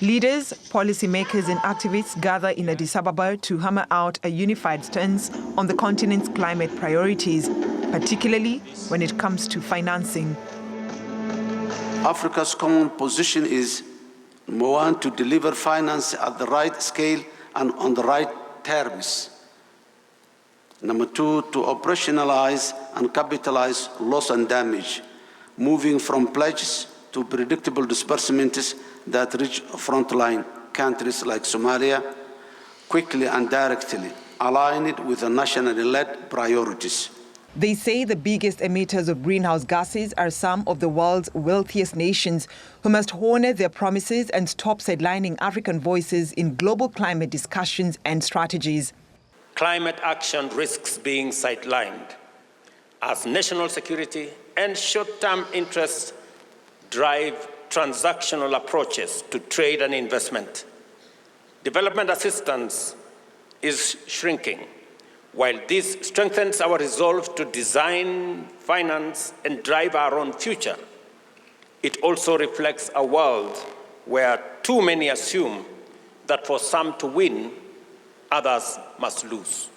Leaders, policymakers and activists gather in Addis Ababa to hammer out a unified stance on the continent's climate priorities, particularly when it comes to financing. Africa's common position is, number one, to deliver finance at the right scale and on the right terms. Number two, to operationalize and capitalize loss and damage, moving from pledges to predictable disbursements that reach frontline countries like Somalia quickly and directly, aligned with the nationally led priorities. They say the biggest emitters of greenhouse gases are some of the world's wealthiest nations who must honor their promises and stop sidelining African voices in global climate discussions and strategies. Climate action risks being sidelined as national security and short-term interests drive transactional approaches to trade and investment. Development assistance is shrinking. While this strengthens our resolve to design, finance, and drive our own future, it also reflects a world where too many assume that for some to win, others must lose.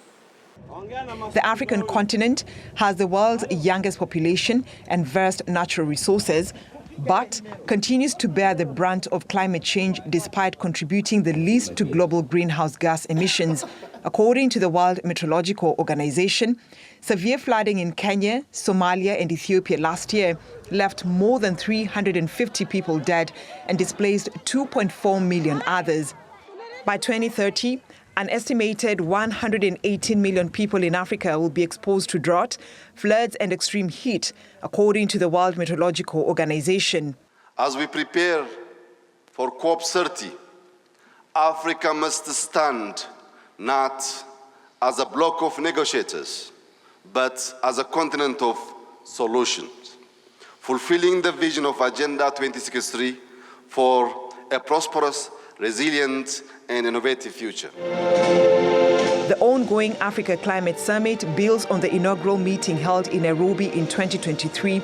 The African continent has the world's youngest population and vast natural resources, but continues to bear the brunt of climate change despite contributing the least to global greenhouse gas emissions. According to the World Meteorological Organization, severe flooding in Kenya, Somalia and Ethiopia last year left more than 350 people dead and displaced 2.4 million others. By 2030, an estimated 118 million people in Africa will be exposed to drought, floods and extreme heat, according to the World Meteorological Organization. As we prepare for COP30, Africa must stand not as a bloc of negotiators, but as a continent of solutions, fulfilling the vision of Agenda 2063 for a prosperous, resilient and innovative future. The ongoing Africa Climate Summit builds on the inaugural meeting held in Nairobi in 2023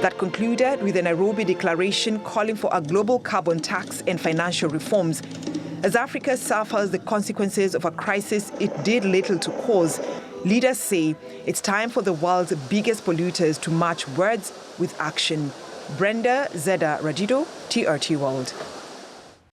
that concluded with a Nairobi declaration calling for a global carbon tax and financial reforms. As Africa suffers the consequences of a crisis it did little to cause, leaders say it's time for the world's biggest polluters to match words with action. Brenda Czeda Radido, TRT World.